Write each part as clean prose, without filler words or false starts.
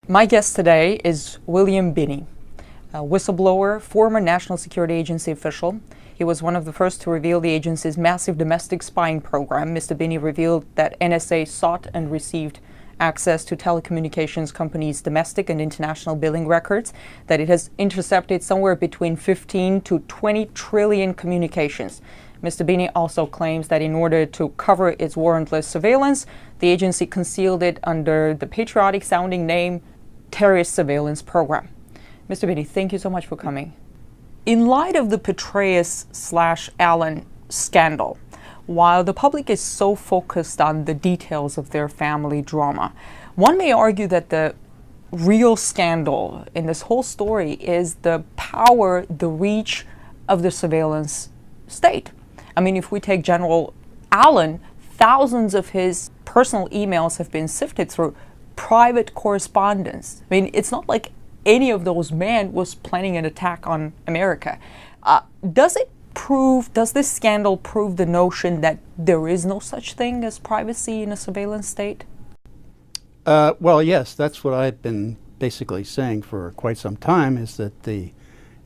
My guest today is William Binney, a whistleblower, former National Security Agency official. He was one of the first to reveal the agency's massive domestic spying program. Mr. Binney revealed that NSA sought and received access to telecommunications companies' domestic and international billing records, that it has intercepted somewhere between 15 to 20 trillion communications. Mr. Binney also claims that in order to cover its warrantless surveillance, the agency concealed it under the patriotic-sounding name Terrorist Surveillance Program. Mr. Binney, thank you so much for coming. In light of the Petraeus/Allen scandal, while the public is so focused on the details of their family drama, one may argue that the real scandal in this whole story is the power, the reach of the surveillance state. I mean, if we take General Allen, thousands of his personal emails have been sifted through private correspondence. I mean, it's not like any of those men was planning an attack on America. Does this scandal prove the notion that there is no such thing as privacy in a surveillance state? Well, yes, that's what I've been basically saying for quite some time, is that the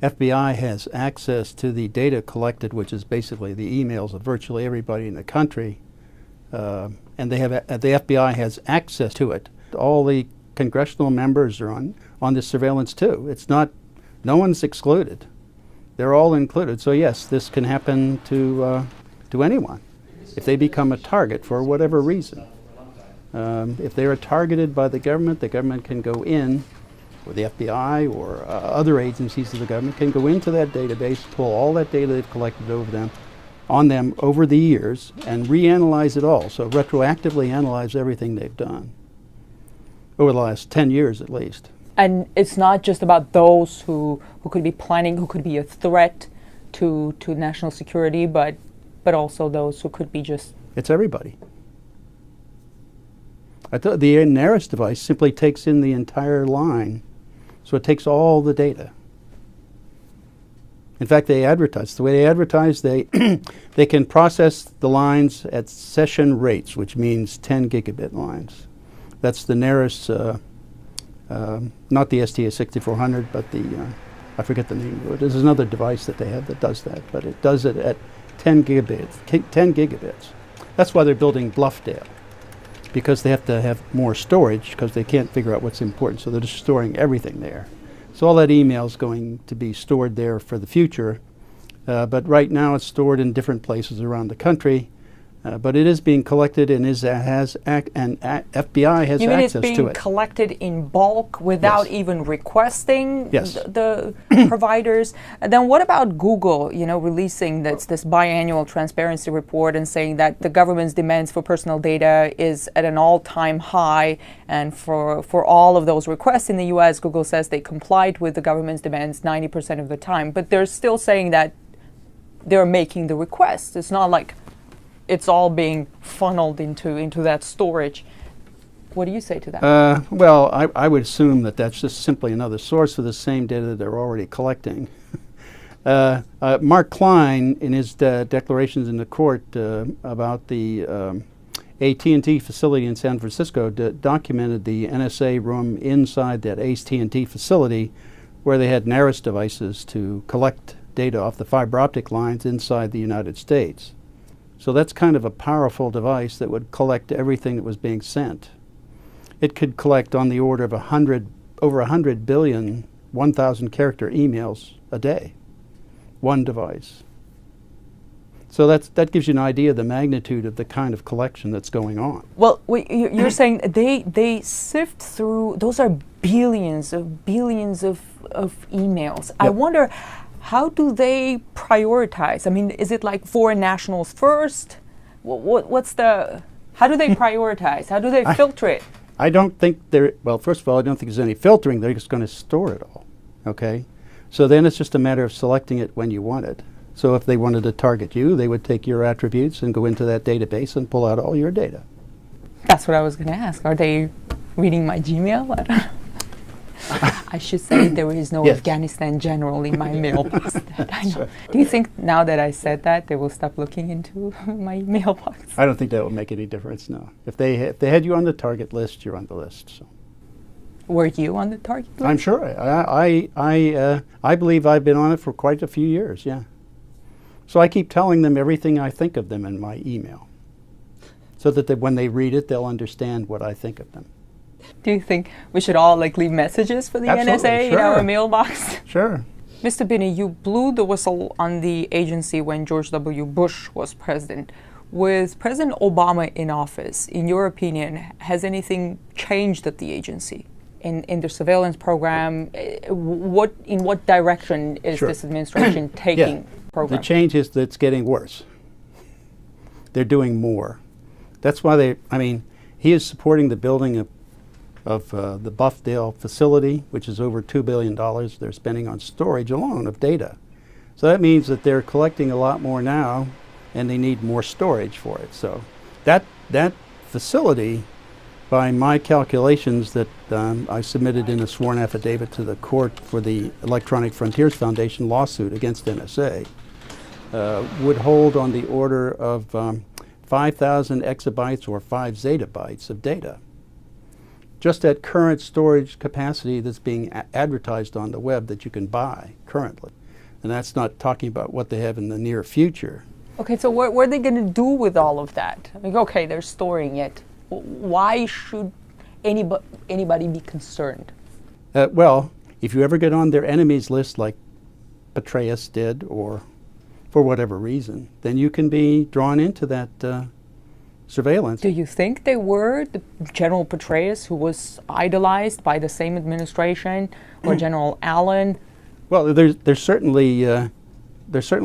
FBI has access to the data collected, which is basically the emails of virtually everybody in the country, and the FBI has access to it. All the congressional members are on this surveillance too. It's not, no one's excluded. They're all included. So yes, this can happen to anyone if they become a target for whatever reason. If they are targeted by the government can go in, or the FBI or other agencies of the government can go into that database, pull all that data they've collected on them over the years, and reanalyze it all. So retroactively analyze everything they've done over the last 10 years at least. And it's not just about those who could be planning, who could be a threat to national security, but also those who could be just... It's everybody. The NARIS device simply takes in the entire line. So it takes all the data. In fact, they advertise. The way they advertise, they can process the lines at session rates, which means 10 gigabit lines. That's the NARIS, not the STA6400, but I forget the name of it. There's another device that they have that does that, but it does it at 10 gigabits. 10 gigabits. That's why they're building Bluffdale, because they have to have more storage because they can't figure out what's important. So they're just storing everything there. So all that email is going to be stored there for the future. But right now it's stored in different places around the country. But it is being collected and FBI has access to it. You mean it's being collected in bulk without even requesting the providers? And then what about Google, releasing this biannual transparency report and saying that the government's demands for personal data is at an all-time high, and for all of those requests in the U.S., Google says they complied with the government's demands 90% of the time. But they're still saying that they're making the requests. It's not like it's all being funneled into that storage. What do you say to that? Well, I would assume that that's just simply another source of the same data that they're already collecting. Mark Klein, in his declarations in the court about the AT&T facility in San Francisco, documented the NSA room inside that AT&T facility where they had NARIS devices to collect data off the fiber optic lines inside the United States. So that's kind of a powerful device that would collect everything that was being sent. It could collect on the order of over 100 billion 1,000 character emails a day, one device. So that gives you an idea of the magnitude of the kind of collection that's going on. Well, you're saying they sift through, those are billions of emails. Yep. I wonder, how do they prioritize? I mean, is it like foreign nationals first? How do they prioritize? How do they filter it? I don't think well, first of all, I don't think there's any filtering. They're just going to store it all, okay? So then it's just a matter of selecting it when you want it. So if they wanted to target you, they would take your attributes and go into that database and pull out all your data. That's what I was going to ask. Are they reading my Gmail? I don't know. I should say there is no Afghanistan general in my mailbox. I know. Do you think now that I said that, they will stop looking into my mailbox? I don't think that will make any difference, no. If they had you on the target list, you're on the list. So. Were you on the target list? I'm sure. I believe I've been on it for quite a few years, yeah. So I keep telling them everything I think of them in my email, so that when they read it, they'll understand what I think of them. Do you think we should all like leave messages for the Absolutely, NSA in sure. our mailbox? Sure. Mr. Binney, you blew the whistle on the agency when George W. Bush was president. With President Obama in office, in your opinion, has anything changed at the agency? In the surveillance program, in what direction is Sure. this administration taking Yeah. program? The change is that it's getting worse. They're doing more. That's why he is supporting the building of the Buffdale facility, which is over $2 billion they're spending on storage alone of data. So that means that they're collecting a lot more now, and they need more storage for it. So that facility, by my calculations that I submitted in a sworn affidavit to the court for the Electronic Frontiers Foundation lawsuit against NSA, would hold on the order of 5,000 exabytes or 5 zettabytes of data. Just at current storage capacity that's being advertised on the web that you can buy currently. And that's not talking about what they have in the near future. Okay, so what are they going to do with all of that? Like, okay, they're storing it. Why should anybody be concerned? Well, if you ever get on their enemies list like Petraeus did, or for whatever reason, then you can be drawn into that surveillance. Do you think they were the General Petraeus, who was idolized by the same administration, or General Allen? Well, there's certainly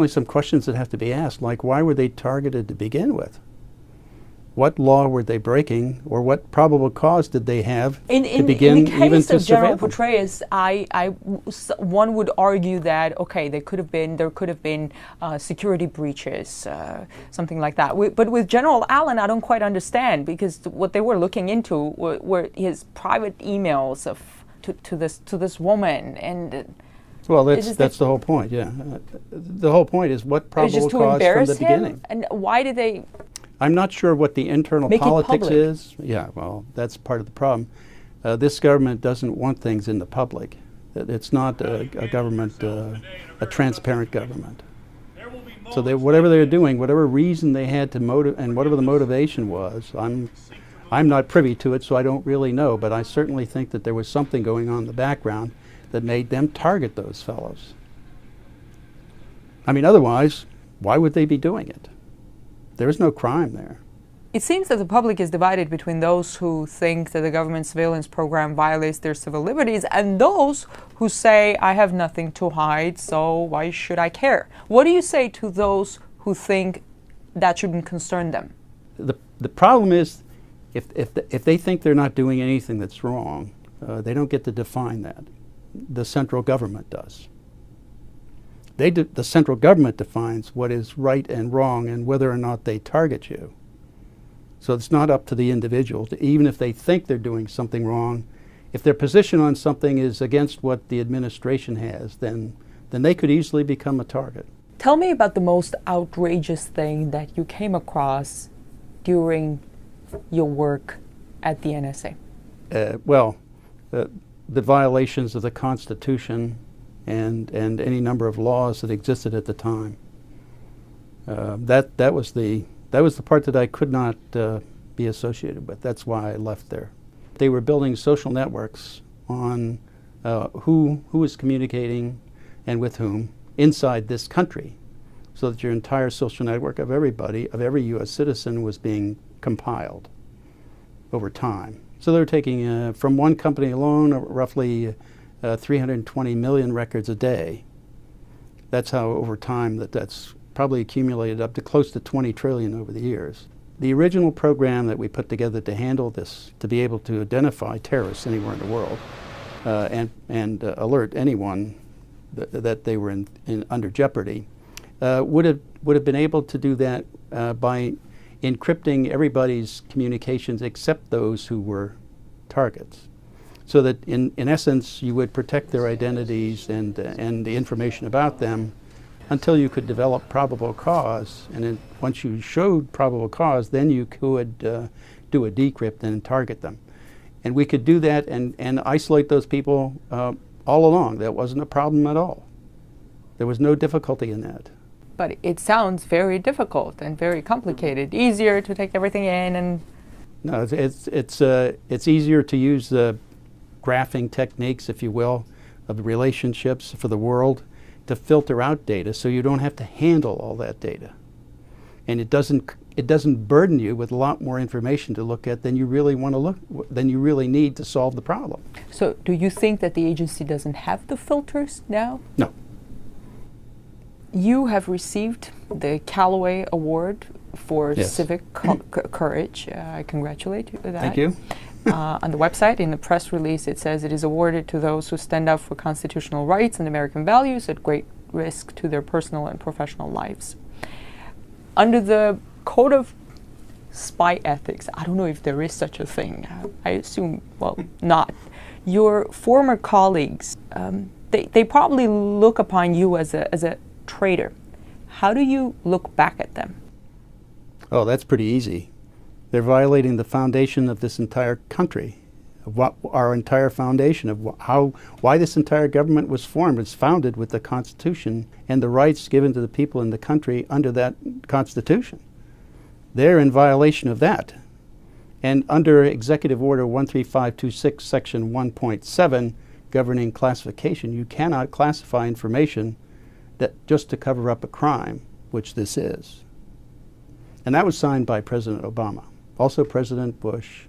some questions that have to be asked, like why were they targeted to begin with? What law were they breaking, or what probable cause did they have to begin even to surveil them? In the case of General Petraeus, one would argue that there could have been security breaches, something like that. But with General Allen, I don't quite understand, because what they were looking into were his private emails to this woman, and well, that's the whole point. Yeah, the whole point is what probable cause from the beginning. And why did they? I'm not sure what the internal politics is. Yeah, well, that's part of the problem. This government doesn't want things in the public. It's not a government, a transparent government. So whatever they're doing, whatever reason they had to motive, and whatever the motivation was, I'm not privy to it, so I don't really know. But I certainly think that there was something going on in the background that made them target those fellows. I mean, otherwise, why would they be doing it? There is no crime there. It seems that the public is divided between those who think that the government surveillance program violates their civil liberties and those who say, I have nothing to hide, so why should I care? What do you say to those who think that shouldn't concern them? The problem is, if they think they're not doing anything that's wrong, they don't get to define that. The central government does. The central government defines what is right and wrong and whether or not they target you. So it's not up to the individual, even if they think they're doing something wrong. If their position on something is against what the administration has, then they could easily become a target. Tell me about the most outrageous thing that you came across during your work at the NSA. The violations of the Constitution and any number of laws that existed at the time. That was the part that I could not be associated with. That's why I left there. They were building social networks on who is communicating and with whom inside this country, so that your entire social network of everybody, of every U.S. citizen, was being compiled over time. So they were taking from one company alone roughly 320 million records a day. That's how over time that's probably accumulated up to close to 20 trillion over the years. The original program that we put together to handle this, to be able to identify terrorists anywhere in the world and alert anyone that they were under jeopardy, would have been able to do that by encrypting everybody's communications except those who were targets. So that in essence you would protect their identities and the information about them until you could develop probable cause, and then once you showed probable cause, then you could do a decrypt and target them. And we could do that and isolate those people all along. That wasn't a problem at all. There was no difficulty in that. But it sounds very difficult and very complicated. Easier to take everything in and... No, it's easier to use the graphing techniques, if you will, of the relationships for the world to filter out data so you don't have to handle all that data. And it doesn't burden you with a lot more information to look at than you really need to solve the problem. So do you think that the agency doesn't have the filters now? No. You have received the Callaway Award for Yes. civic courage. I congratulate you for that. Thank you. On the website, in the press release, it says it is awarded to those who stand up for constitutional rights and American values at great risk to their personal and professional lives. Under the Code of Spy Ethics, I don't know if there is such a thing. I assume, well, not. Your former colleagues, they probably look upon you as a traitor. How do you look back at them? Oh, that's pretty easy. They're violating the foundation of this entire country, of what our entire foundation of why this entire government was formed. It's founded with the Constitution and the rights given to the people in the country under that Constitution. They're in violation of that. And under Executive Order 13526, Section 1.7, governing classification, you cannot classify information that just to cover up a crime, which this is. And that was signed by President Obama. Also, President Bush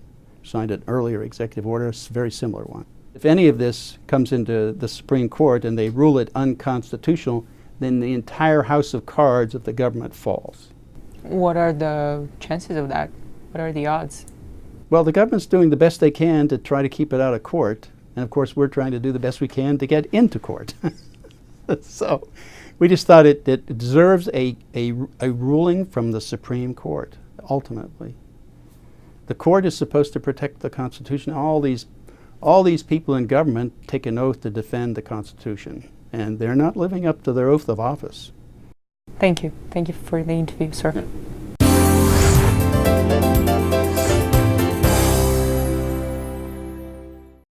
signed an earlier executive order, a very similar one. If any of this comes into the Supreme Court and they rule it unconstitutional, then the entire house of cards of the government falls. What are the chances of that? What are the odds? Well, the government's doing the best they can to try to keep it out of court. And of course, we're trying to do the best we can to get into court. So we just thought it deserves a ruling from the Supreme Court, ultimately. The court is supposed to protect the Constitution. All these people in government take an oath to defend the Constitution, and they're not living up to their oath of office. Thank you. Thank you for the interview, sir. Yeah.